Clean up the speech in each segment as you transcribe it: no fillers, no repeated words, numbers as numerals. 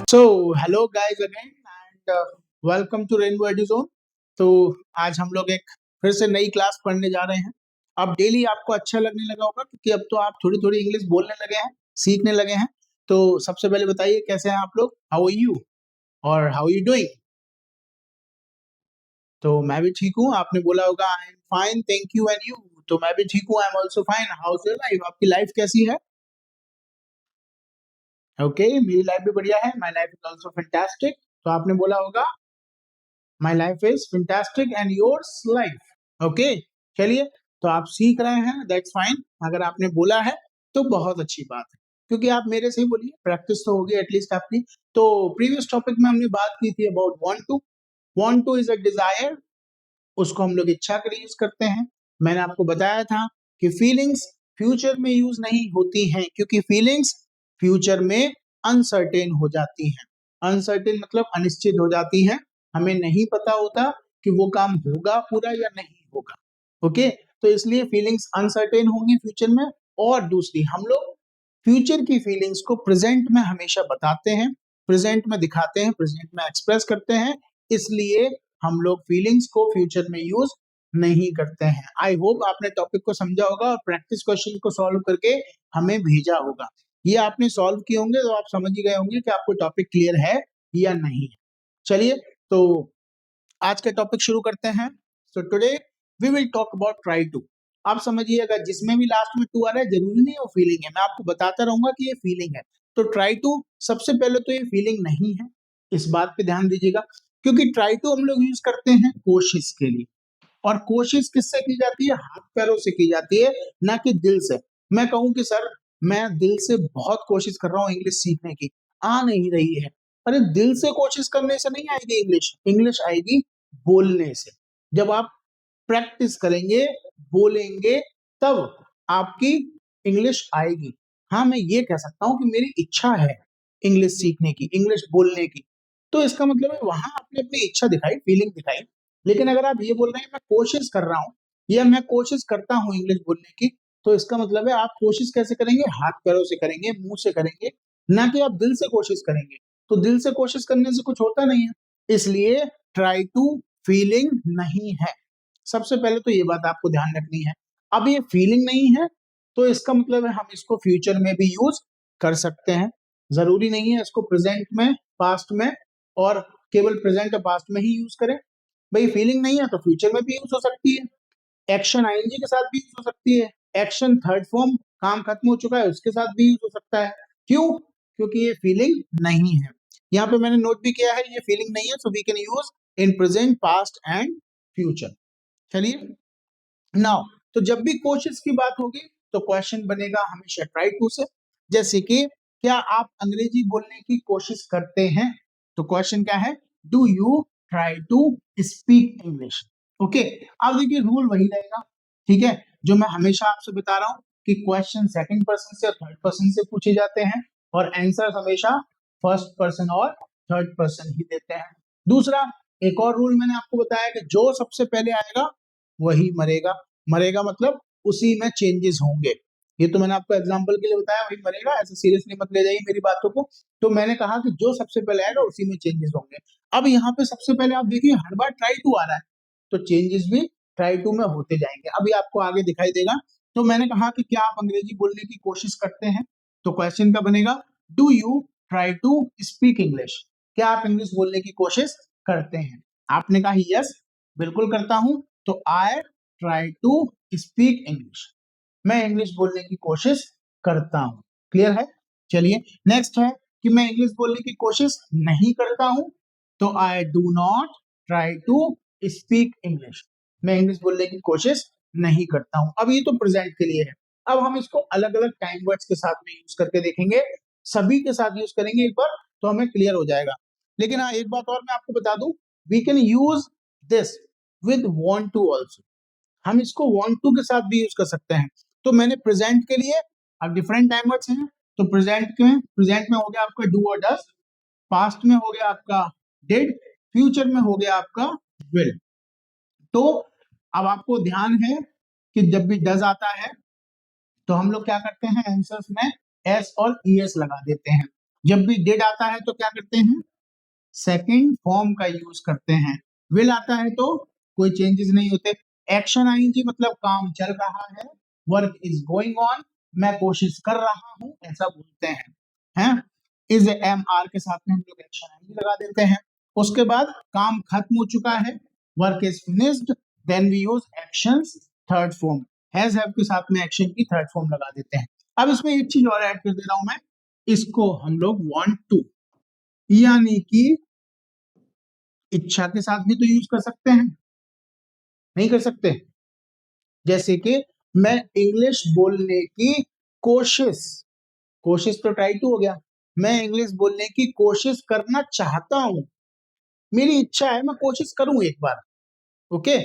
So hello guys again and welcome to Rainbow Eduzone. तो आज हम लोग एक फिर से नई क्लास पढ़ने जा रहे हैं। अब डेली आपको अच्छा लगने लगा होगा क्योंकि अब तो आप थोड़ी थोड़ी इंग्लिश बोलने लगे हैं, सीखने लगे हैं। तो सबसे पहले बताइए कैसे हैं आप लोग, हाउ आर यू और हाउ यू डूइंग। तो मैं भी ठीक हूँ, आपने बोला होगा I am fine thank you and you. तो मैं भी ठीक हूँ, I am also fine. How is your life, आपकी लाइफ कैसी है? ओके मेरी लाइफ भी बढ़िया है, my life is also fantastic. तो आपने बोला होगा my life is fantastic and yours life. Okay चलिए, तो आप सीख रहे हैं, दैट्स फाइन। अगर आपने बोला है तो बहुत अच्छी बात है, क्योंकि आप मेरे से ही बोलिए, प्रैक्टिस तो होगी एटलीस्ट आपकी। तो प्रीवियस टॉपिक में हमने बात की थी about want two is a desire. उसको हम लोग इच्छा के लिए यूज करते हैं। मैंने आपको बताया था कि फीलिंग्स फ्यूचर में यूज नहीं होती हैं, क्योंकि फीलिंग्स फ्यूचर में अनसर्टेन हो जाती हैं। अनसर्टेन मतलब अनिश्चित हो जाती हैं, हमें नहीं पता होता कि वो काम होगा पूरा या नहीं होगा। ओके, तो इसलिए फीलिंग्स अनसर्टेन होंगी फ्यूचर में। और दूसरी, हम लोग फ्यूचर की फीलिंग्स को प्रेजेंट में हमेशा बताते हैं, प्रेजेंट में दिखाते हैं, प्रेजेंट में एक्सप्रेस करते हैं। इसलिए हम लोग फीलिंग्स को फ्यूचर में यूज नहीं करते हैं। आई होप आपने टॉपिक को समझा होगा और प्रैक्टिस क्वेश्चन को सॉल्व करके हमें भेजा होगा। ये आपने सॉल्व किए होंगे तो आप समझ ही गए होंगे कि आपको टॉपिक क्लियर है या नहीं है। चलिए, तो आज का टॉपिक शुरू करते हैं। So today we will talk about try to. आप समझिएगा, जिसमें भी लास्ट में टू आ रहा है जरूरी नहीं वो फीलिंग है, मैं आपको बताता रहूंगा कि ये फीलिंग है। तो ट्राई टू, सबसे पहले तो ये फीलिंग नहीं है, इस बात पे ध्यान दीजिएगा। क्योंकि ट्राई टू हम लोग यूज करते हैं कोशिश के लिए, और कोशिश किससे की जाती है? हाथ पैरों से की जाती है, ना कि दिल से। मैं कहूं कि सर मैं दिल से बहुत कोशिश कर रहा हूँ इंग्लिश सीखने की, आ नहीं रही है। अरे दिल से कोशिश करने से नहीं आएगी इंग्लिश, इंग्लिश आएगी बोलने से। जब आप प्रैक्टिस करेंगे, बोलेंगे, तब आपकी इंग्लिश आएगी। हाँ, मैं ये कह सकता हूँ कि मेरी इच्छा है इंग्लिश सीखने की, इंग्लिश बोलने की। तो इसका मतलब है वहां आपने अपनी इच्छा दिखाई, फीलिंग दिखाई। लेकिन अगर आप ये बोल रहे हैं मैं कोशिश कर रहा हूँ या मैं कोशिश करता हूँ इंग्लिश बोलने की, तो इसका मतलब है आप कोशिश कैसे करेंगे? हाथ पैरों से करेंगे, मुंह से करेंगे, ना कि आप दिल से कोशिश करेंगे। तो दिल से कोशिश करने से कुछ होता नहीं है। इसलिए ट्राई टू फीलिंग नहीं है। सबसे पहले तो ये बात आपको ध्यान रखनी है। अब ये फीलिंग नहीं है, तो इसका मतलब है हम इसको फ्यूचर में भी यूज कर सकते हैं। जरूरी नहीं है इसको प्रेजेंट में, पास्ट में, और केवल प्रेजेंट और पास्ट में ही यूज करें। भाई फीलिंग नहीं है तो फ्यूचर में भी यूज हो सकती है, एक्शन आईएनजी के साथ भी यूज हो सकती है, एक्शन थर्ड फॉर्म काम खत्म हो चुका है उसके साथ भी यूज हो सकता है। क्यों? क्योंकि ये फीलिंग नहीं है। यहाँ पे मैंने नोट भी किया है ये फीलिंग नहीं है, so we can use in present, past and future. चलिए, नाउ तो जब भी कोशिश की बात होगी तो क्वेश्चन बनेगा हमेशा ट्राई टू से। जैसे कि क्या आप अंग्रेजी बोलने की कोशिश करते हैं? तो क्वेश्चन क्या है? Do you try to speak English? Okay, अब देखिए रूल वही रहेगा, ठीक है, जो मैं हमेशा आपसे बता रहा हूं कि क्वेश्चन सेकंड पर्सन से और थर्ड पर्सन से पूछे जाते हैं, और आंसर हमेशा फर्स्ट पर्सन और थर्ड पर्सन ही देते हैं। दूसरा, एक और रूल मैंने आपको बताया कि जो सबसे पहले आएगा वही मरेगा। मरेगा मतलब उसी में चेंजेस होंगे। ये तो मैंने आपको एग्जांपल के लिए बताया, वही मरेगा, ऐसे सीरियसली मत ले जाइए मेरी बातों को। तो मैंने कहा कि जो सबसे पहले आएगा उसी में चेंजेस होंगे। अब यहाँ पे सबसे पहले आप देखिए हर बार ट्राई टू आ रहा है, तो चेंजेस भी ट्राई टू में होते जाएंगे, अभी आपको आगे दिखाई देगा। तो मैंने कहा कि क्या आप अंग्रेजी बोलने की कोशिश करते हैं? तो क्वेश्चन का बनेगा do you try to speak English? क्या आप इंग्लिश बोलने की कोशिश करते हैं? आपने कहा यस, बिल्कुल करता हूं। तो I try to speak English, मैं इंग्लिश बोलने की कोशिश करता हूं। क्लियर है? चलिए, नेक्स्ट है कि मैं इंग्लिश बोलने की कोशिश नहीं करता हूं। तो I do not try to speak English, मैं इंग्लिश बोलने की कोशिश नहीं करता हूं। अब ये तो प्रेजेंट के लिए है। अब हम इसको अलग अलग टाइम वर्ड्स के साथ में यूज करके देखेंगे, सभी के साथ यूज करेंगे एक बार, तो हमें क्लियर हो जाएगा। लेकिन हाँ, एक बात और मैं आपको बता दूं, we can use this with want to also. हम इसको वांट टू के साथ भी यूज कर सकते हैं। तो मैंने प्रेजेंट के लिए, अब डिफरेंट टाइम वर्ड्स हैं, तो प्रेजेंट में हो गया आपका डू और डज, पास्ट में हो गया आपका डिड, फ्यूचर में हो गया आपका विल। तो अब आपको ध्यान है कि जब भी डज आता है तो हम लोग क्या करते हैं, आंसर्स में एस और ईएस लगा देते हैं। जब भी डिड आता है तो क्या करते हैं, सेकंड फॉर्म का यूज करते हैं। विल आता है तो कोई चेंजेस नहीं होते। एक्शन आईएनजी मतलब काम चल रहा है, वर्क इज गोइंग ऑन, मैं कोशिश कर रहा हूं, ऐसा बोलते हैं। इज एम आर के साथ में हम लोग एक्शन आईएनजी लगा देते हैं। उसके बाद काम खत्म हो चुका है, work is finished, then we use actions third form, has have के साथ में एक्शन की थर्ड फॉर्म लगा देते हैं। अब इसमें एक चीज और ऐड कर दे रहा हूं मैं, इसको हम लोग वांट टू यानी कि इच्छा के साथ भी तो यूज कर सकते हैं, नहीं कर सकते? जैसे कि मैं इंग्लिश बोलने की कोशिश, कोशिश तो ट्राई टू हो गया, मैं इंग्लिश बोलने की कोशिश करना चाहता हूं, मेरी इच्छा है मैं कोशिश करूं एक बार, ओके,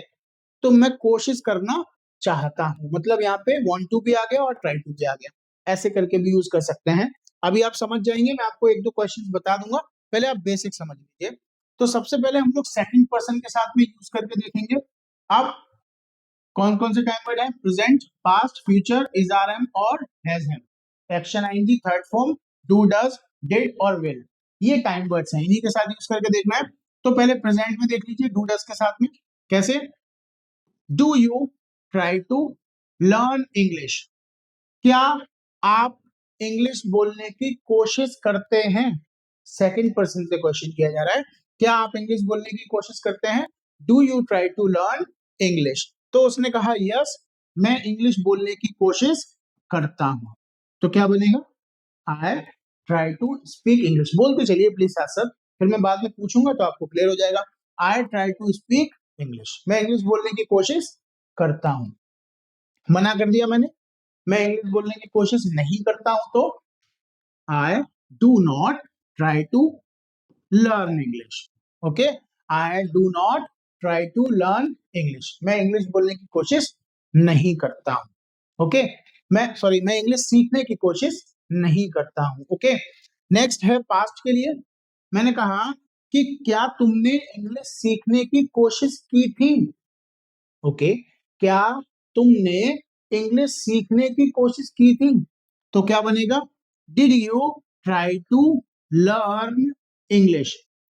तो मैं कोशिश करना चाहता हूं, मतलब यहाँ पे वांट टू भी आ गया और ट्राई टू भी आ गया, ऐसे करके भी यूज कर सकते हैं। अभी आप समझ जाएंगे, मैं आपको एक दो क्वेश्चंस बता दूंगा, पहले आप बेसिक समझ लीजिए। तो सबसे पहले हम लोग सेकंड पर्सन के साथ में यूज करके देखेंगे। अब कौन कौन से टाइम वर्ड है, present, past, future, is are am और has have, action I N G third form, do does, did और विल, ये टाइम वर्ड्स हैं, इन्हीं के साथ यूज करके देखना है। तो पहले प्रेजेंट में देख लीजिए, डू डज के साथ में कैसे, do you try to learn English, क्या आप इंग्लिश बोलने की कोशिश करते हैं, सेकंड पर्सन से क्वेश्चन किया जा रहा है, क्या आप इंग्लिश बोलने की कोशिश करते हैं, do you try to learn English, तो उसने कहा यस, मैं इंग्लिश बोलने की कोशिश करता हूं, तो क्या बनेगा, I try to speak English, बोलते चलिए प्लीज साथ साथ, फिर मैं बाद में पूछूंगा तो आपको क्लियर हो जाएगा। I try to speak English, मैं इंग्लिश बोलने की कोशिश करता हूं, मना कर दिया मैंने, मैं इंग्लिश बोलने की कोशिश नहीं करता हूं तो I do not try to learn English, okay, I do not try to learn English, मैं इंग्लिश बोलने की कोशिश नहीं करता हूं, ओके, मैं इंग्लिश सीखने की कोशिश नहीं करता हूं, ओके। नेक्स्ट है पास्ट के लिए, मैंने कहा कि क्या तुमने इंग्लिश सीखने की कोशिश की थी, ओके, क्या तुमने इंग्लिश सीखने की कोशिश की थी, तो क्या बनेगा, did you try to learn English,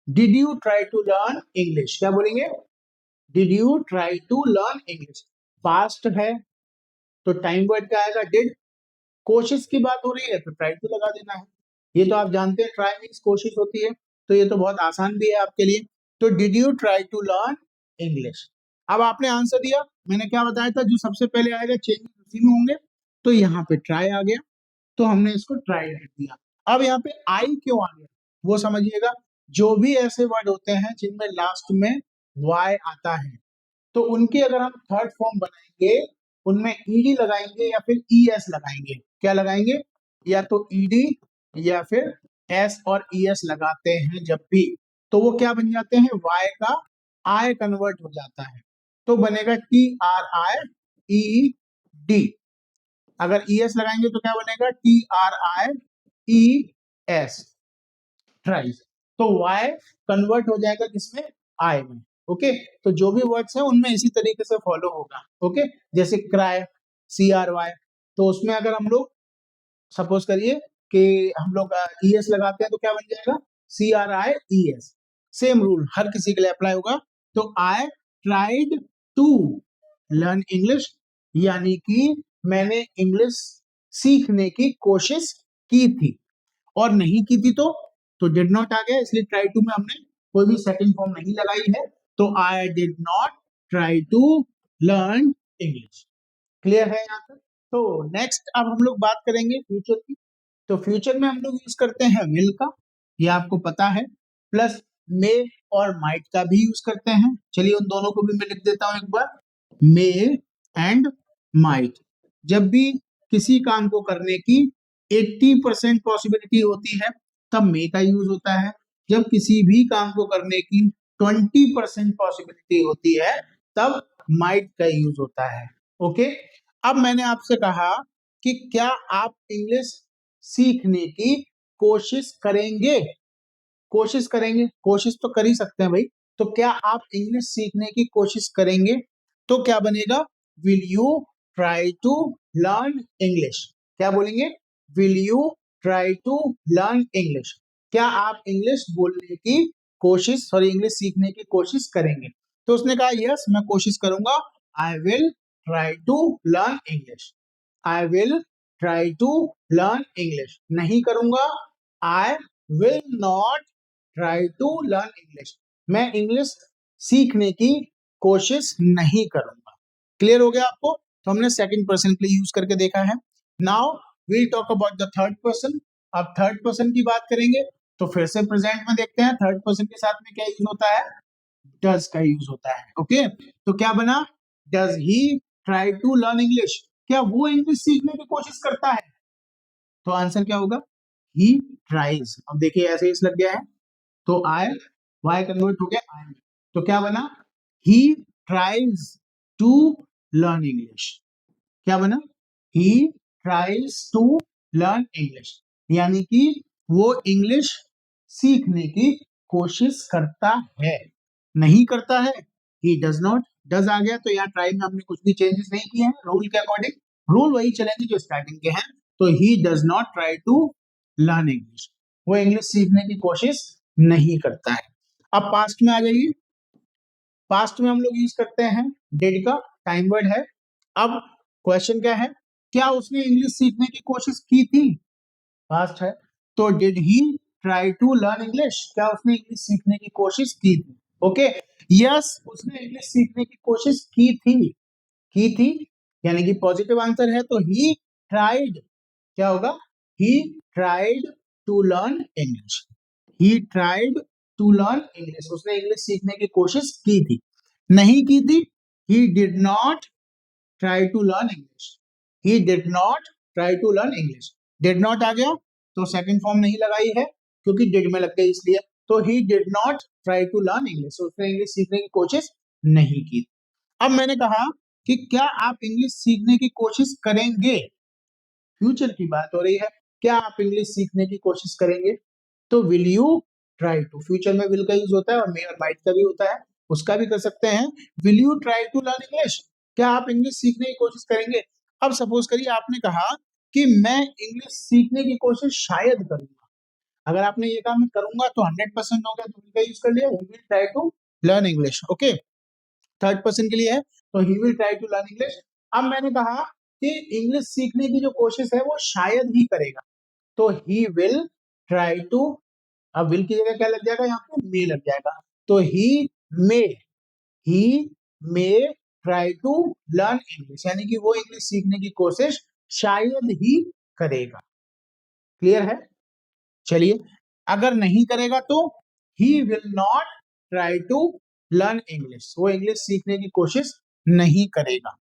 did you try to learn English, क्या बोलेंगे, did you try to learn English, past है तो टाइम वर्ड क्या आएगा, डिड, कोशिश की बात हो रही है तो ट्राई टू लगा देना है, ये तो आप जानते हैं, ट्राई मीन्स कोशिश होती है, तो ये तो बहुत आसान भी है आपके लिए, तो did you try to learn English. अब आपने आंसर दिया, मैंने क्या बताया था, जो सबसे पहले आएगा चेंजेस उसी में होंगे, तो यहाँ पे ट्राई आ गया, तो हमने इसको ट्राई कर दिया। अब यहाँ पे आई क्यों आ गया वो समझिएगा, जो भी ऐसे वर्ड होते हैं जिनमें लास्ट में वाई आता है, तो उनकी अगर हम थर्ड फॉर्म बनाएंगे, उनमें ईडी लगाएंगे या फिर ईएस लगाएंगे, क्या लगाएंगे, या तो ईडी या फिर एस और ईएस लगाते हैं जब भी, तो वो क्या बन जाते हैं, वाई का आई कन्वर्ट हो जाता है, तो बनेगा T R I E D, अगर ईएस लगाएंगे तो क्या बनेगा, T R I E S, tries, तो वाई कन्वर्ट हो जाएगा किसमें, आई में, ओके, तो जो भी वर्ड्स हैं उनमें इसी तरीके से फॉलो होगा, ओके, जैसे क्राई, सी आर वाई, तो उसमें अगर हम लोग सपोज करिए कि हम लोग ईएस लगाते हैं तो क्या बन जाएगा, C R I E S, same rule हर किसी के लिए अप्लाई होगा, तो I tried to learn English, यानी कि मैंने इंग्लिश सीखने की कोशिश की थी, और नहीं की थी तो डिड नॉट आ गया, इसलिए ट्राई टू में हमने कोई भी सेकंड फॉर्म नहीं लगाई है, तो I did not try to learn English, clear है यहाँ तक। तो नेक्स्ट अब हम लोग बात करेंगे फ्यूचर की, तो फ्यूचर में हम लोग यूज करते हैं विल का, ये आपको पता है, प्लस मे और माइट का भी यूज करते हैं, चलिए उन दोनों को भी मैं लिख देता हूं एक बार, मे एंड माइट, जब भी किसी काम को करने की 80% पॉसिबिलिटी होती है तब मे का यूज होता है, जब किसी भी काम को करने की 20% पॉसिबिलिटी होती है तब माइट का यूज होता है, ओके। अब मैंने आपसे कहा कि क्या आप इंग्लिश सीखने की कोशिश करेंगे, कोशिश करेंगे, कोशिश तो कर ही सकते हैं भाई, तो क्या आप इंग्लिश सीखने की कोशिश करेंगे, तो क्या बनेगा, will you try to learn English, क्या बोलेंगे, will you try to learn English? क्या आप इंग्लिश बोलने की कोशिश, सॉरी इंग्लिश सीखने की कोशिश करेंगे? तो उसने कहा यस, मैं कोशिश करूंगा। I will try to learn English. I will try to learn English. नहीं करूंगा, I will not try to learn English. मैं इंग्लिश सीखने की कोशिश नहीं करूंगा। क्लियर हो गया आपको? तो हमने सेकंड पर्सन के लिए यूज करके देखा है। Now we'll talk about the third person. अब थर्ड पर्सन की बात करेंगे तो फिर से प्रेजेंट में देखते हैं थर्ड पर्सन के साथ में क्या यूज होता है, डज का यूज होता है। ओके, तो क्या बना, does he try to learn English? क्या वो इंग्लिश सीखने की कोशिश करता है? तो आंसर क्या होगा, ही ट्राइज। अब देखिए ऐसे इस लग गया है तो आई, वाई कन्वर्ट हो गया आई में, तो क्या बना, he tries to learn English. क्या बना, he tries to learn English, यानी कि वो इंग्लिश सीखने की कोशिश करता है। नहीं करता है, ही डज नॉट। डज आ गया तो यहाँ ट्राई में हमने कुछ भी चेंजेस नहीं किए हैं रूल के अकॉर्डिंग, रूल वही चलेंगे जो स्टार्टिंग के हैं। तो he does not try to learn English, वो इंग्लिश सीखने की कोशिश नहीं करता है। अब पास्ट में आ जाइए। पास्ट में हम लोग यूज करते हैं डिड का, टाइम वर्ड है। अब क्वेश्चन क्या है, क्या उसने इंग्लिश सीखने की कोशिश की थी? पास्ट है तो did he try to learn English? क्या उसने इंग्लिश सीखने की कोशिश की थी? ओके, यस, उसने इंग्लिश सीखने की कोशिश की थी, यानी कि पॉजिटिव आंसर है तो ही ट्राइड। क्या होगा, he tried to learn English. He tried to learn English, उसने इंग्लिश सीखने की कोशिश की थी। नहीं की थी, he did not try to learn English. He did not try to learn English. Did not आ गया तो सेकंड फॉर्म नहीं लगाई है क्योंकि डिड में लग गई इसलिए। तो he did not try to learn English, उसने इंग्लिश सीखने की कोशिश नहीं की। अब मैंने कहा कि क्या आप इंग्लिश सीखने की कोशिश करेंगे? फ्यूचर की बात हो रही है, क्या आप इंग्लिश सीखने की कोशिश करेंगे? तो will you try to, future में विल का यूज होता है और मे और माइट का भी होता है, उसका भी कर सकते हैं। Will you try to learn English? क्या आप इंग्लिश सीखने की कोशिश करेंगे? अब सपोज करिए आपने कहा कि मैं इंग्लिश सीखने की कोशिश शायद करूंगा। अगर आपने ये कहा मैं करूंगा तो 100% हो गया, तो विल का यूज कर लिया, will try to learn English. Okay, third person के लिए है तो he will try to learn English. अब मैंने कहा कि इंग्लिश सीखने की जो कोशिश है वो शायद ही करेगा, तो ही विल ट्राई टू, अब विल की जगह क्या लग जाएगा, यहाँ पे मे लग जाएगा, तो may he may try to learn English, यानी कि वो इंग्लिश सीखने की कोशिश शायद ही करेगा। क्लियर है? चलिए, अगर नहीं करेगा तो he will not try to learn English, वो इंग्लिश सीखने की कोशिश नहीं करेगा।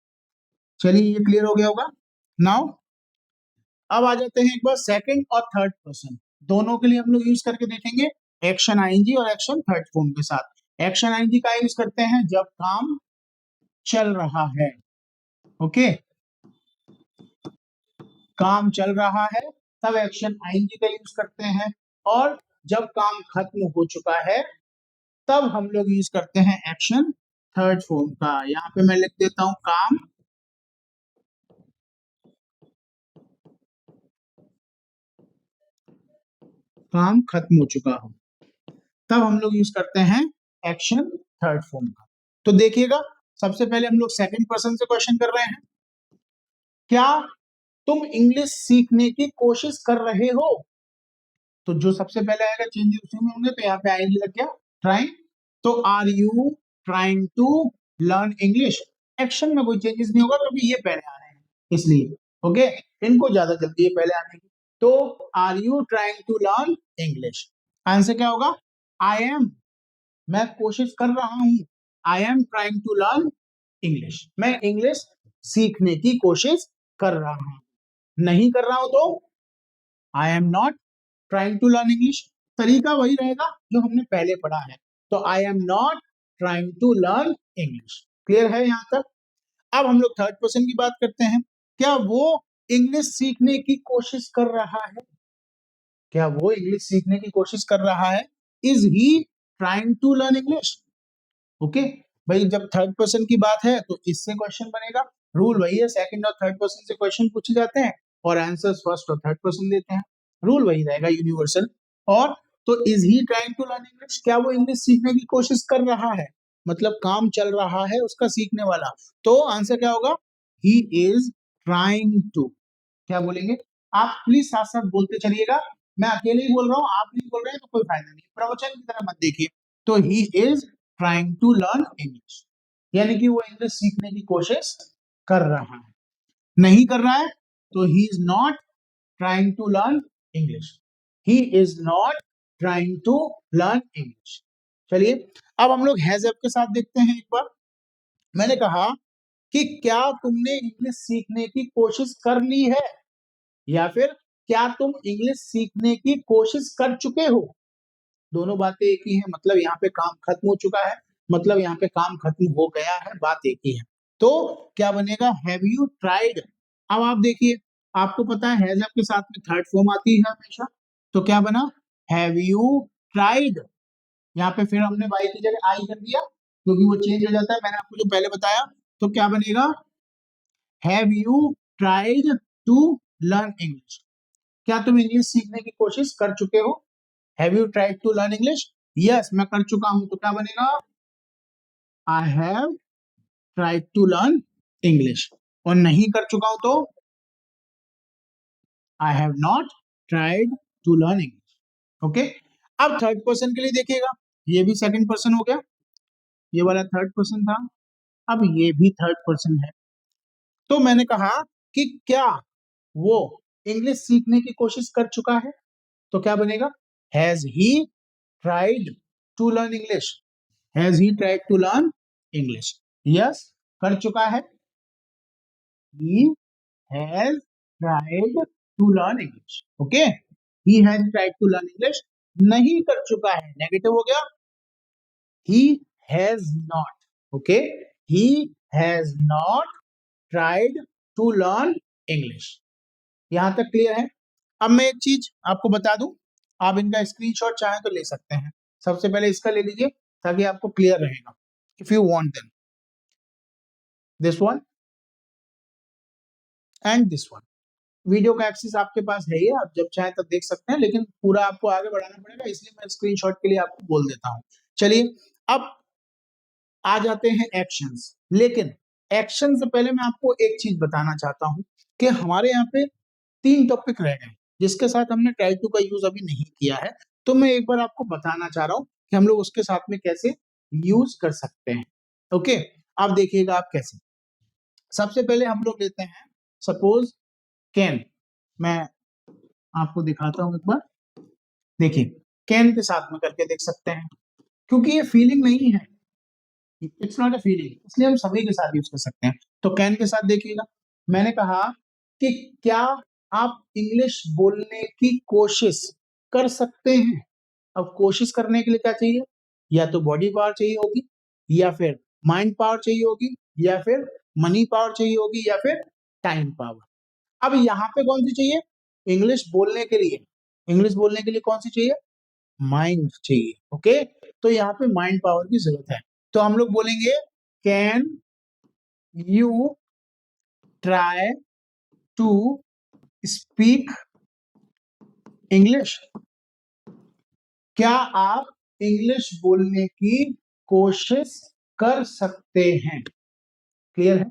चलिए, ये क्लियर हो गया होगा। नाउ अब आ जाते हैं एक बार सेकंड और थर्ड पर्सन, दोनों के लिए हम लोग यूज करके देखेंगे एक्शन आईएनजी और एक्शन थर्ड फॉर्म के साथ। एक्शन आईएनजी का यूज करते हैं जब काम चल रहा है। ओके, काम चल रहा है तब एक्शन आईएनजी का यूज करते हैं, और जब काम खत्म हो चुका है तब हम लोग यूज करते हैं एक्शन थर्ड फॉर्म का। यहाँ पे मैं लिख देता हूं काम खत्म हो चुका हो, तब हम लोग यूज करते हैं एक्शन थर्ड फॉर्म का। तो देखिएगा, सबसे पहले हम लोग सेकंड पर्सन से क्वेश्चन कर रहे हैं, क्या तुम इंग्लिश सीखने की कोशिश कर रहे हो? तो जो सबसे पहले आएगा चेंजेस उसी में होंगे, तो यहाँ पे आएंगे लग गया ट्राइंग, तो are you trying to learn English? Action में कोई चेंजेस नहीं होगा क्योंकि ये पहले आ रहे हैं इसलिए। ओके, इनको ज्यादा जल्दी है पहले आने की, तो are you trying to learn English? Answer क्या होगा, आई एम, मैं कोशिश कर रहा हूं, I am trying to learn English, मैं इंग्लिश सीखने की कोशिश कर रहा हूं। नहीं कर रहा हूं तो I am not trying to learn English. तरीका वही रहेगा जो हमने पहले पढ़ा है, तो I am not trying to learn English. Clear है यहां तक? अब हम लोग थर्ड पर्सन की बात करते हैं, क्या वो इंग्लिश सीखने की कोशिश कर रहा है? क्या वो इंग्लिश सीखने की कोशिश कर रहा है? Is he trying to learn English? Okay भाई, जब थर्ड पर्सन की बात है तो इससे क्वेश्चन बनेगा, रूल वही है, सेकंड और थर्ड पर्सन से क्वेश्चन पूछे जाते हैं और आंसर्स फर्स्ट और थर्ड पर्सन देते हैं। रूल वही रहेगा यूनिवर्सल। और तो is he trying to learn English, क्या वो इंग्लिश सीखने की कोशिश कर रहा है, मतलब काम चल रहा है उसका सीखने वाला। तो आंसर क्या होगा, ही इज ट्राइंग टू। क्या बोलेंगे, आप प्लीज साथ साथ बोलते चलिएगा, मैं अकेले ही बोल रहा हूँ, आप नहीं बोल रहे हैं तो कोई फायदा नहीं, प्रवचन की तरह मत देखिए। तो he is trying to learn English, यानी कि वो इंग्लिश सीखने की कोशिश कर रहा है। नहीं कर रहा है तो he is not trying to learn English, he is not trying to learn English. चलिए अब हम लोग हैज के साथ देखते हैं एक बार। मैंने कहा कि क्या तुमने इंग्लिश सीखने की कोशिश कर ली है, या फिर क्या तुम इंग्लिश सीखने की कोशिश कर चुके हो। दोनों बातें एक ही है, मतलब यहाँ पे काम खत्म हो चुका है, मतलब यहाँ पे काम खत्म हो गया है, बात एक ही है। तो क्या बनेगा, हैव यू ट्राइड। अब आप देखिए, आपको पता है हैज के साथ में थर्ड फॉर्म आती है हमेशा, तो क्या बना, हैव यू ट्राइड। यहाँ पे फिर हमने वाई की जगह आई कर दिया, क्योंकि वो चेंज हो जाता है, मैंने आपको जो पहले बताया। तो क्या बनेगा, have you tried to learn English, क्या तुम इंग्लिश सीखने की कोशिश कर चुके हो। Have you tried to learn English, yes मैं कर चुका हूं, तो क्या बनेगा, I have tried to learn English. और नहीं कर चुका हूं तो I have not tried to learn English. Okay, अब थर्ड पर्सन के लिए देखिएगा, ये भी सेकंड पर्सन हो गया, ये वाला थर्ड पर्सन था, अब ये भी थर्ड पर्सन है। तो मैंने कहा कि क्या वो इंग्लिश सीखने की कोशिश कर चुका है, तो क्या बनेगा, has he tried to learn English, has he tried to learn English, yes कर चुका है, he has tried to learn English, okay, he has tried to learn English, नहीं कर चुका है, नेगेटिव हो गया, he has not, okay, he has not tried to learn English। यहां तक क्लियर है। अब मैं एक चीज आपको बता दूं, आप इनका स्क्रीनशॉट चाहें तो ले सकते हैं। सबसे पहले इसका ले लीजिए ताकि आपको क्लियर रहेगा, if you want them, this one and this one. Video का एक्सेस आपके पास है ही, आप जब चाहे तब देख सकते हैं, लेकिन पूरा आपको आगे बढ़ाना पड़ेगा, इसलिए मैं स्क्रीनशॉट के लिए आपको बोल देता हूं। चलिए अब आ जाते हैं एक्शंस, लेकिन एक्शन से पहले मैं आपको एक चीज बताना चाहता हूं कि हमारे यहाँ पे 3 टॉपिक रह गए जिसके साथ हमने टाइप 2 का यूज अभी नहीं किया है, तो मैं एक बार आपको बताना चाह रहा हूँ कि हम लोग उसके साथ में कैसे यूज कर सकते हैं। ओके, आप देखिएगा आप कैसे। सबसे पहले हम लोग लेते हैं सपोज कैन, मैं आपको दिखाता हूं एक बार, देखिए कैन के साथ में करके देख सकते हैं, क्योंकि ये फीलिंग नहीं है, इट्स नॉट अ फीलिंग, इसलिए हम सभी के साथ यूज कर सकते हैं। तो कैन के साथ देखिएगा, मैंने कहा कि क्या आप इंग्लिश बोलने की कोशिश कर सकते हैं। अब कोशिश करने के लिए क्या चाहिए, या तो बॉडी पावर चाहिए होगी, या फिर माइंड पावर चाहिए होगी, या फिर मनी पावर चाहिए होगी, या फिर टाइम पावर। अब यहाँ पे कौन सी चाहिए, इंग्लिश बोलने के लिए, इंग्लिश बोलने के लिए कौन सी चाहिए, माइंड चाहिए। ओके, तो यहाँ पे माइंड पावर की जरूरत है, तो हम लोग बोलेंगे can you try to speak English, क्या आप इंग्लिश बोलने की कोशिश कर सकते हैं। क्लियर है,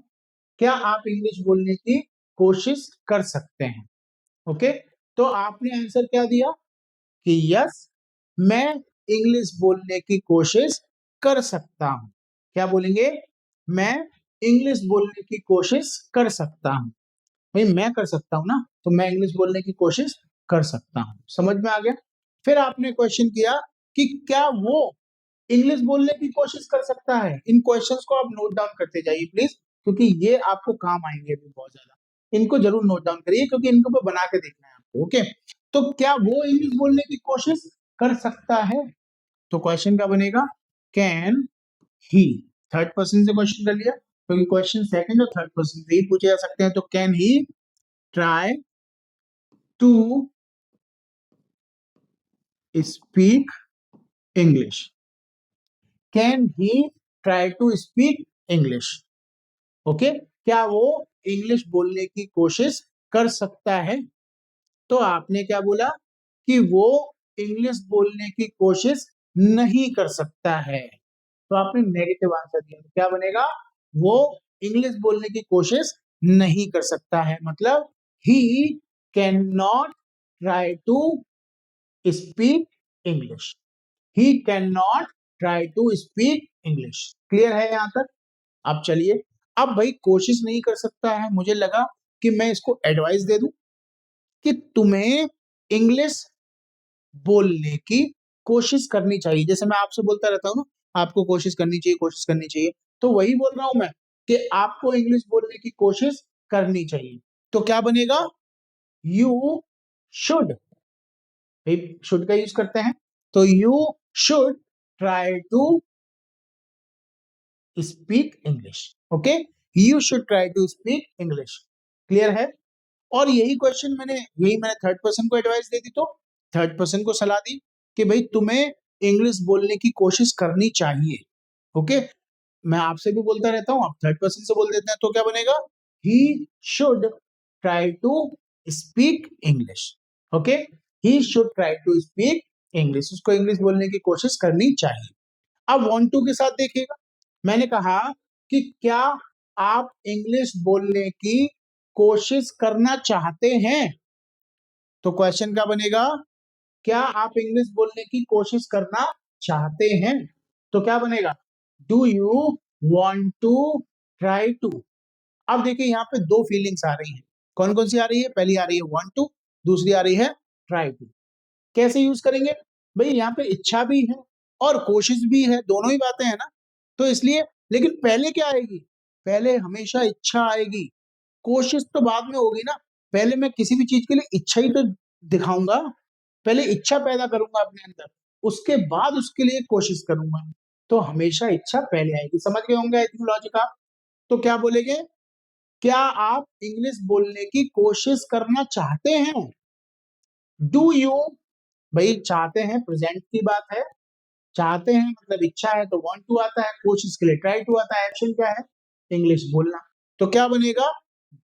क्या आप इंग्लिश बोलने की कोशिश कर सकते हैं। ओके, तो आपने आंसर क्या दिया कि यस मैं इंग्लिश बोलने की कोशिश कर सकता हूं। क्या बोलेंगे, मैं इंग्लिश बोलने की कोशिश कर सकता हूं। भाई मैं कर सकता हूं ना, तो मैं इंग्लिश बोलने की कोशिश कर सकता हूं। समझ में आ गया। फिर आपने क्वेश्चन किया कि क्या वो इंग्लिश बोलने की कोशिश कर सकता है। इन क्वेश्चंस को आप नोट डाउन करते जाइए प्लीज, क्योंकि ये आपको काम आएंगे भी बहुत ज्यादा। इनको जरूर नोट डाउन करिए, क्योंकि इनको पे बना के देखना है आपको। ओके, तो क्या वो इंग्लिश बोलने की कोशिश कर सकता है, तो क्वेश्चन क्या बनेगा, कैन ही। थर्ड पर्सन से क्वेश्चन कर लिया, क्योंकि क्वेश्चन सेकंड और थर्ड पर्सन से ही पूछे जा सकते हैं। तो can he try to speak English, can he try to speak English. Okay, क्या वो इंग्लिश बोलने की कोशिश कर सकता है। तो आपने क्या बोला, कि वो इंग्लिश बोलने की कोशिश नहीं कर सकता है। तो आपने नेगेटिव आंसर दिया, तो क्या बनेगा? वो इंग्लिश बोलने की कोशिश नहीं कर सकता है, मतलब he can not try to speak English. He can not try to speak English. Clear है यहां तक? अब चलिए, अब भाई कोशिश नहीं कर सकता है, मुझे लगा कि मैं इसको एडवाइस दे दूं कि तुम्हें इंग्लिश बोलने की कोशिश करनी चाहिए। जैसे मैं आपसे बोलता रहता हूँ ना, आपको कोशिश करनी चाहिए, कोशिश करनी चाहिए, तो वही बोल रहा हूं मैं कि आपको इंग्लिश बोलने की कोशिश करनी चाहिए। तो क्या बनेगा? You should. शुड का यूज करते हैं, तो you should try to speak English. Okay, you should try to speak English. Clear है? और यही मैंने थर्ड पर्सन को एडवाइस दे दी, तो थर्ड पर्सन को सलाह दी कि भाई तुम्हें इंग्लिश बोलने की कोशिश करनी चाहिए। ओके, मैं आपसे भी बोलता रहता हूं, आप थर्ड पर्सन से बोल देते हैं, तो क्या बनेगा? He should try to speak English. Okay, he should try to speak English, उसको इंग्लिश बोलने की कोशिश करनी चाहिए। अब वांट टू के साथ देखिएगा, मैंने कहा कि क्या आप इंग्लिश बोलने की कोशिश करना चाहते हैं? तो क्वेश्चन क्या बनेगा? क्या आप इंग्लिश बोलने की कोशिश करना चाहते हैं? तो क्या बनेगा? Do you want to try to. अब देखिए यहाँ पे दो फीलिंग्स आ रही हैं। कौन कौन सी आ रही है? पहली आ रही है वॉन्ट टू, दूसरी आ रही है ट्राई टू। कैसे यूज करेंगे भाई? यहाँ पे इच्छा भी है और कोशिश भी है, दोनों ही बातें हैं ना, तो इसलिए, लेकिन पहले क्या आएगी? पहले हमेशा इच्छा आएगी, कोशिश तो बाद में होगी ना। पहले मैं किसी भी चीज के लिए इच्छा ही तो दिखाऊंगा, पहले इच्छा पैदा करूंगा अपने अंदर, उसके बाद उसके लिए कोशिश करूंगा। तो हमेशा इच्छा पहले आएगी। समझ गए होंगे आई थिंक लॉजिक आप। तो क्या बोलेंगे? क्या आप इंग्लिश बोलने की कोशिश करना चाहते हैं? डू यू, भाई चाहते हैं प्रेजेंट की बात है, चाहते हैं मतलब इच्छा है तो वांट टू आता है, कोशिश के लिए ट्राई टू आता है, एक्शन क्या है? इंग्लिश बोलना। तो क्या बनेगा?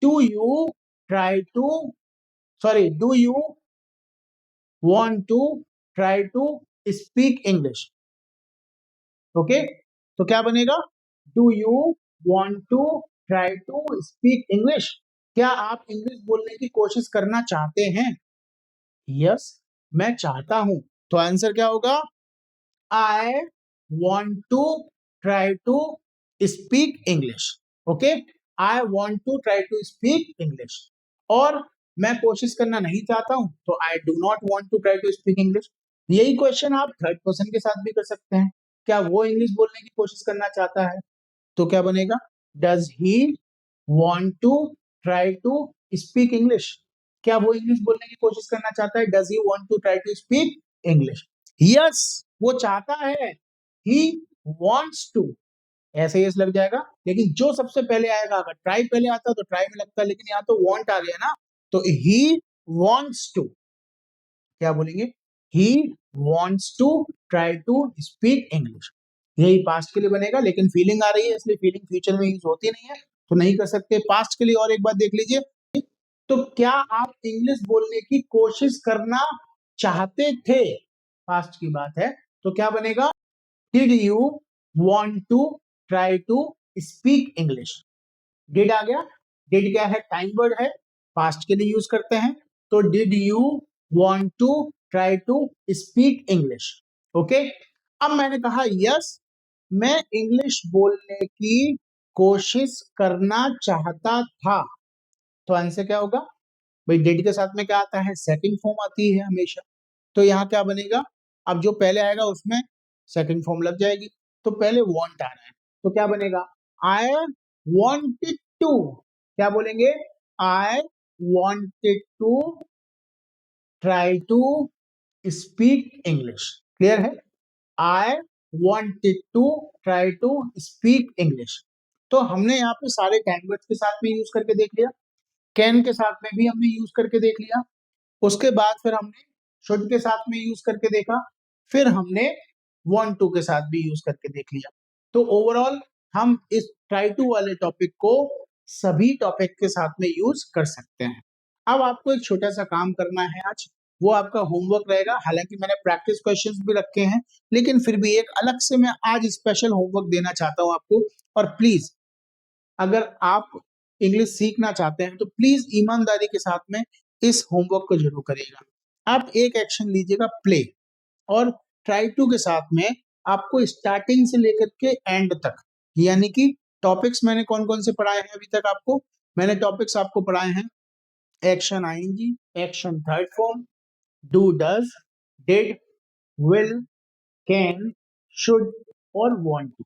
Do you try to, sorry, do you want to try to speak English. Okay, तो क्या बनेगा? Do you want to try to speak English. क्या आप इंग्लिश बोलने की कोशिश करना चाहते हैं? यस, मैं चाहता हूं। तो आंसर क्या होगा? I want to try to speak English. Okay, I want to try to speak English. और मैं कोशिश करना नहीं चाहता हूं, तो I do not want to try to speak English. यही क्वेश्चन आप थर्ड पर्सन के साथ भी कर सकते हैं। क्या वो इंग्लिश बोलने की कोशिश करना चाहता है? तो क्या बनेगा? Does he want to try to speak English? क्या वो इंग्लिश बोलने की कोशिश करना चाहता है? Does he want to try to speak English? Yes, वो चाहता है। ही वॉन्ट्स टू, ऐसे यस लग जाएगा, लेकिन जो सबसे पहले आएगा, अगर ट्राई पहले आता तो ट्राई में लगता, लेकिन यहाँ तो वॉन्ट आ गया ना, तो ही वॉन्ट्स टू। क्या बोलेंगे? He wants to try to speak English. यही पास्ट के लिए बनेगा, लेकिन फीलिंग आ रही है इसलिए फीलिंग फ्यूचर में यूज होती नहीं है, तो नहीं कर सकते। पास्ट के लिए और एक बार देख लीजिए, तो क्या आप इंग्लिश बोलने की कोशिश करना चाहते थे? पास्ट की बात है, तो क्या बनेगा? Did you want to try to speak English. Did आ गया, डिड क्या है? टाइम वर्ड है, पास्ट के लिए यूज करते हैं, तो did you want to try to speak English. Okay, अब मैंने कहा यस, मैं इंग्लिश बोलने की कोशिश करना चाहता था, तो आंसर क्या होगा? भाई डिड के साथ में क्या आता है? सेकंड फॉर्म आती है हमेशा, तो यहाँ क्या बनेगा? अब जो पहले आएगा उसमें सेकंड फॉर्म लग जाएगी, तो पहले वांट आ रहा है, तो क्या बनेगा? I wanted to. क्या बोलेंगे? I wanted to try to speak English. Clear है? I wanted to try to speak English. तो हमने यहाँ पे सारे कैन के साथ में यूज करके देख लिया, कैन के साथ में भी हमने यूज करके देख लिया, उसके बाद फिर हमने शुड के साथ में यूज करके देखा, फिर हमने वांट टू के साथ भी यूज करके देख लिया। तो ओवरऑल हम इस ट्राई टू वाले टॉपिक को सभी टॉपिक के साथ में यूज कर सकते हैं। अब आपको एक छोटा सा काम करना है आज, वो आपका होमवर्क रहेगा। हालांकि मैंने प्रैक्टिस क्वेश्चंस भी रखे हैं, लेकिन फिर भी एक अलग से मैं आज स्पेशल होमवर्क देना चाहता हूं आपको। और प्लीज अगर आप इंग्लिश सीखना चाहते हैं तो प्लीज ईमानदारी के साथ में इस होमवर्क को जरूर करिएगा। आप एक एक्शन लीजिएगा प्ले, और ट्राई टू के साथ में आपको स्टार्टिंग से लेकर के एंड तक, यानी कि टॉपिक्स मैंने कौन कौन से पढ़ाए हैं अभी तक आपको। मैंने टॉपिक्स आपको पढ़ाए हैं action ING, action third form, do does, did, will, can, should और वांट टू।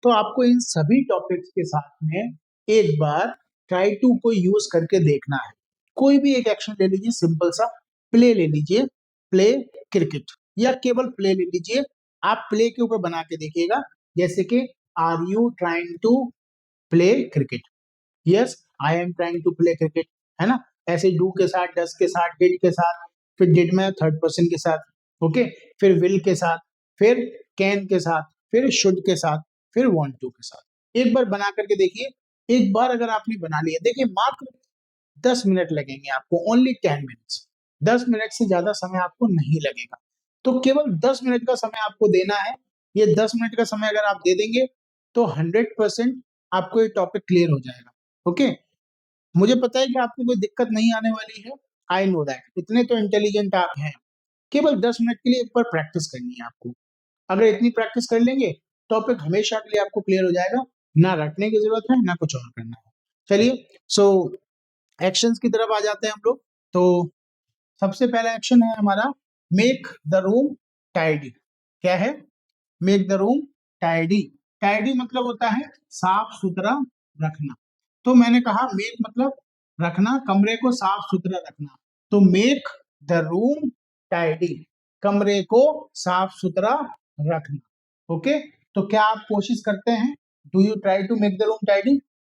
तो आपको इन सभी टॉपिक्स के साथ में एक बार ट्राई टू को यूज करके देखना है। कोई भी एक एक्शन ले लीजिए, सिंपल सा प्ले ले लीजिए, प्ले क्रिकेट, या केवल प्ले ले लीजिए। आप प्ले के ऊपर बना के देखिएगा, जैसे कि are you trying to play cricket, yes I am trying to play cricket, है ना। ऐसे डू के साथ, डस के साथ, डिड के साथ, फिर डिड में थर्ड पर्सन के साथ, ओके, फिर विल के साथ, फिर कैन के साथ, फिर शुड के साथ, फिर वांट टू के साथ। एक बार बना करके देखिए। एक बार अगर आपने बना लिया, देखिए मात्र 10 मिनट लगेंगे आपको, ओनली 10 मिनट्स। 10 मिनट से ज्यादा समय आपको नहीं लगेगा। तो केवल 10 मिनट का समय आपको देना है। ये 10 मिनट का समय अगर आप दे देंगे तो 100% आपको ये टॉपिक क्लियर हो जाएगा। ओके, मुझे पता है कि आपको कोई दिक्कत नहीं आने वाली है। आई नो दैट, इतने तो इंटेलिजेंट आप हैं। केवल 10 मिनट के लिए एक बार प्रैक्टिस करनी है आपको। अगर इतनी प्रैक्टिस कर लेंगे, टॉपिक हमेशा के लिए आपको क्लियर हो जाएगा। ना रटने की जरूरत है, ना कुछ और करना है। चलिए, सो एक्शंस की तरफ आ जाते हैं हम लोग। तो सबसे पहला एक्शन है हमारा मेक द रूम टाइडी। क्या है? Make the room tidy. Tidy मतलब होता है साफ सुथरा रखना। तो मैंने कहा मेक मतलब रखना, कमरे को साफ सुथरा रखना। तो मेक द रूम टाइडी, कमरे को साफ सुथरा रखना। ओके, तो क्या आप कोशिश करते हैं? Do you try to make the room tidy?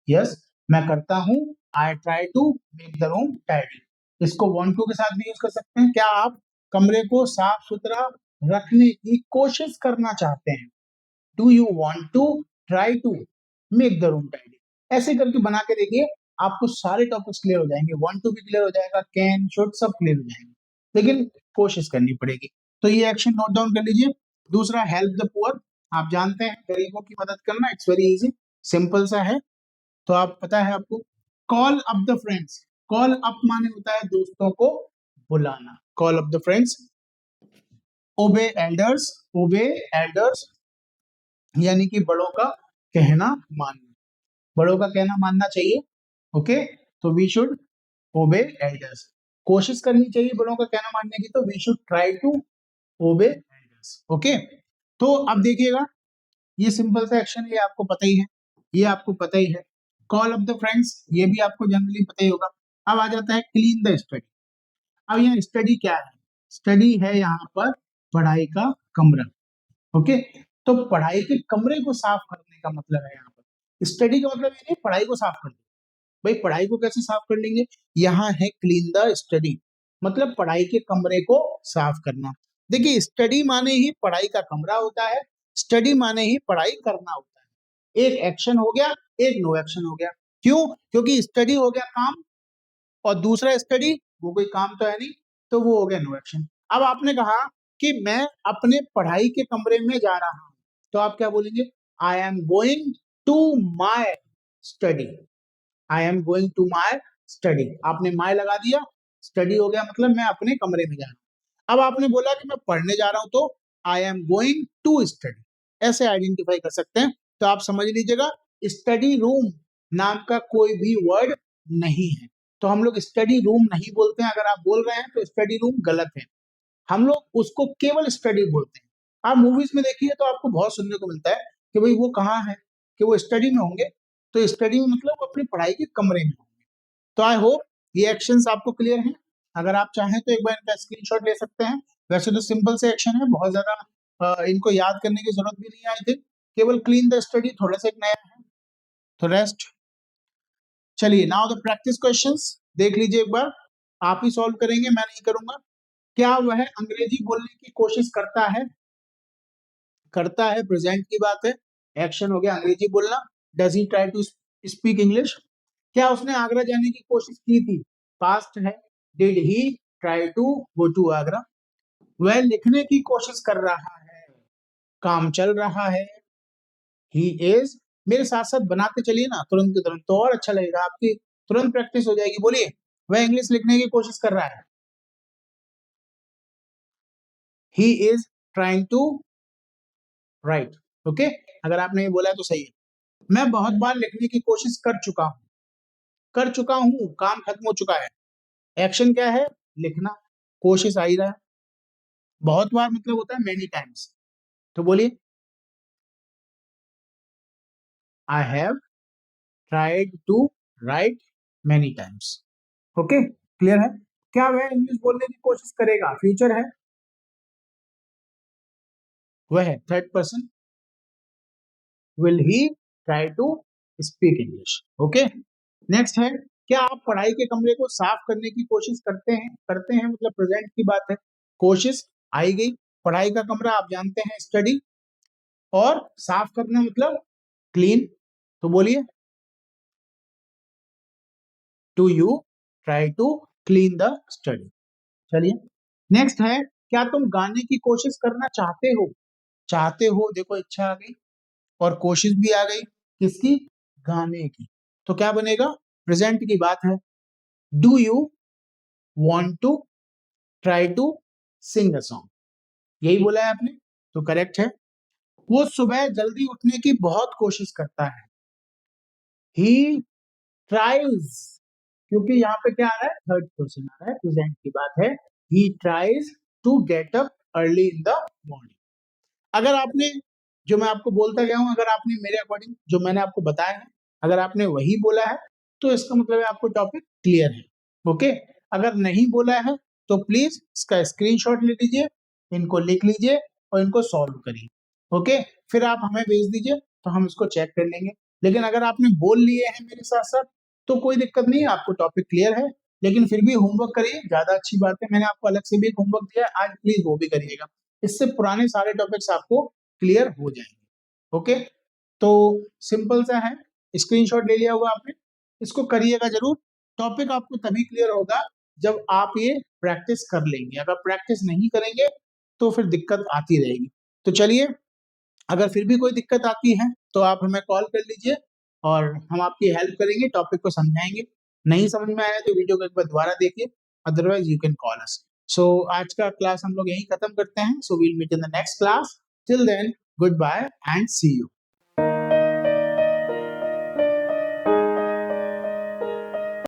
Yes, मैं करता हूं। I try to make the room tidy. इसको वांट टू के साथ भी यूज कर सकते हैं। क्या आप कमरे को साफ सुथरा रखने की कोशिश करना चाहते हैं? Do you want to try to make the room tidy? ऐसे करके बना के देखिए, आपको सारे टॉपिक्स क्लियर हो जाएंगे। वांट टू भी क्लियर हो जाएगा, कैन, शुड सब क्लियर हो जाएंगे, लेकिन कोशिश करनी पड़ेगी। तो ये एक्शन नोट डाउन कर लीजिए। दूसरा, हेल्प द पुअर। आप जानते हैं गरीबों की मदद करना, इट्स वेरी इजी, सिंपल सा है। तो आप पता है आपको। Call up the friends. Call up माने होता है दोस्तों को बुलाना। Call up the friends. Obey elders. Obey elders यानी कि बड़ों का कहना मानना। बड़ों का कहना मानना चाहिए। ओके, तो वी शुड ओबे एल्डर्स। कोशिश करनी चाहिए बड़ों का कहना मानने की, तो we should try to obey elders. Okay, तो अब देखिएगा, ये सिंपल सा एक्शन, ये आपको पता ही है, ये आपको पता ही है। कॉल ऑफ द फ्रेंड्स, ये भी आपको जनरली पता ही होगा। अब आ जाता है क्लीन द स्टडी। अब यहाँ स्टडी क्या है? स्टडी है यहाँ पर पढ़ाई का कमरा। ओके, तो पढ़ाई के कमरे को साफ करने का मतलब है यहाँ पर। स्टडी का मतलब ये नहीं पढ़ाई को साफ कर दो। भाई पढ़ाई को कैसे साफ कर लेंगे? यहाँ है क्लीन द स्टडी, मतलब पढ़ाई के कमरे को साफ करना। देखिए, स्टडी माने ही पढ़ाई का कमरा होता है, स्टडी माने ही पढ़ाई करना होता है। एक एक्शन हो गया, एक नो एक्शन हो गया। क्यों? क्योंकि स्टडी हो गया काम, और दूसरा स्टडी वो कोई काम तो है नहीं, तो वो हो गया नो एक्शन। अब आपने कहा कि मैं अपने पढ़ाई के कमरे में जा रहा हूं, तो आप क्या बोलेंगे? I am going to my study. I am going to my study. आपने माई लगा दिया, स्टडी हो गया, मतलब मैं अपने कमरे में जा रहा हूं। अब आपने बोला कि मैं पढ़ने जा रहा हूं, तो I am going to study. ऐसे आइडेंटिफाई कर सकते हैं। तो आप समझ लीजिएगा, स्टडी रूम नाम का कोई भी वर्ड नहीं है। तो हम लोग स्टडी रूम नहीं बोलते हैं। अगर आप बोल रहे हैं तो स्टडी रूम गलत है, हम लोग उसको केवल स्टडी बोलते हैं। आप मूवीज में देखिए तो आपको बहुत सुनने को मिलता है कि भाई वो कहाँ है, कि वो स्टडी में होंगे। तो स्टडी में मतलब वो अपनी पढ़ाई के कमरे में होंगे। तो आई होप ये एक्शंस आपको क्लियर हैं। अगर आप चाहें तो एक बार इनका स्क्रीनशॉट ले सकते हैं। वैसे तो सिंपल से एक्शन है, बहुत ज्यादा इनको याद करने की जरूरत भी नहीं आई थी। केवल क्लीन द स्टडी थोड़ा सा एक नया है, तो रेस्ट। चलिए, नाउ द प्रैक्टिस क्वेश्चंस देख लीजिए एक बार। आप ही सॉल्व करेंगे, मैं नहीं करूंगा। क्या वह अंग्रेजी बोलने की कोशिश करता है? करता है प्रेजेंट की बात है, एक्शन हो गया अंग्रेजी बोलना। Does he try to speak English? क्या उसने आगरा जाने की कोशिश की थी? पास्ट है। Did he try to go to Agra. वह लिखने की कोशिश कर रहा है, काम चल रहा है। ही इज, मेरे साथ साथ बनाते चलिए ना तुरंत के तुरंत, तो और अच्छा लगेगा, आपकी तुरंत प्रैक्टिस हो जाएगी। बोलिए, वह इंग्लिश लिखने की कोशिश कर रहा है। He is trying to write. Okay, अगर आपने ये बोला है तो सही है। मैं बहुत बार लिखने की कोशिश कर चुका हूं। कर चुका हूं, काम खत्म हो चुका है। एक्शन क्या है? लिखना। कोशिश आ ही रहा है। बहुत बार मतलब होता है मेनी टाइम्स। तो बोलिए, I have tried to write many times. Okay, clear है? क्या वह इंग्लिश बोलने की कोशिश करेगा? फ्यूचर है, वह है third person. Will he try to speak English? Okay, next है, क्या आप पढ़ाई के कमरे को साफ करने की कोशिश करते हैं? करते हैं मतलब प्रेजेंट की बात है। कोशिश आई गई। पढ़ाई का कमरा आप जानते हैं स्टडी, और साफ करना मतलब क्लीन। तो बोलिए, do you try to clean the study. चलिए, नेक्स्ट है, क्या तुम गाने की कोशिश करना चाहते हो? चाहते हो, देखो इच्छा आ गई और कोशिश भी आ गई। किसकी? गाने की। तो क्या बनेगा? प्रेजेंट की बात है। Do you want to try to sing a song? यही बोला है आपने, तो करेक्ट है। वो सुबह जल्दी उठने की बहुत कोशिश करता है। ही ट्राइज, क्योंकि यहाँ पे क्या आ रहा है? थर्ड पर्सन आ रहा है, प्रेजेंट की बात है। He tries to get up early in the morning. अगर आपने, जो मैं आपको बोलता गया हूं, अगर आपने मेरे अकॉर्डिंग जो मैंने आपको बताया है, अगर आपने वही बोला है, तो इसका मतलब है आपको टॉपिक क्लियर है। ओके, अगर नहीं बोला है तो प्लीज इसका स्क्रीनशॉट ले लीजिए, इनको लिख लीजिए और इनको सॉल्व करिए। ओके, फिर आप हमें भेज दीजिए तो हम इसको चेक कर लेंगे। लेकिन अगर आपने बोल लिए हैं मेरे साथ साथ, तो कोई दिक्कत नहीं है, आपको टॉपिक क्लियर है। लेकिन फिर भी होमवर्क करिए, ज्यादा अच्छी बात है। मैंने आपको अलग से भी एक होमवर्क दिया है, आज प्लीज वो भी करिएगा। इससे पुराने सारे टॉपिक्स आपको क्लियर हो जाएंगे। ओके, तो सिंपल सा है, स्क्रीनशॉट ले लिया होगा आपने, इसको करिएगा जरूर। टॉपिक आपको तभी क्लियर होगा जब आप ये प्रैक्टिस कर लेंगे। अगर प्रैक्टिस नहीं करेंगे तो फिर दिक्कत आती रहेगी। तो चलिए, अगर फिर भी कोई दिक्कत आती है तो आप हमें कॉल कर लीजिए और हम आपकी हेल्प करेंगे, टॉपिक को समझाएंगे। नहीं समझ में आया तो वीडियो को एक बार दोबारा देखिए, otherwise you can call us. So आज का क्लास हम लोग यहीं खत्म करते हैं। So we'll meet in the next class. Till then, good bye and see you.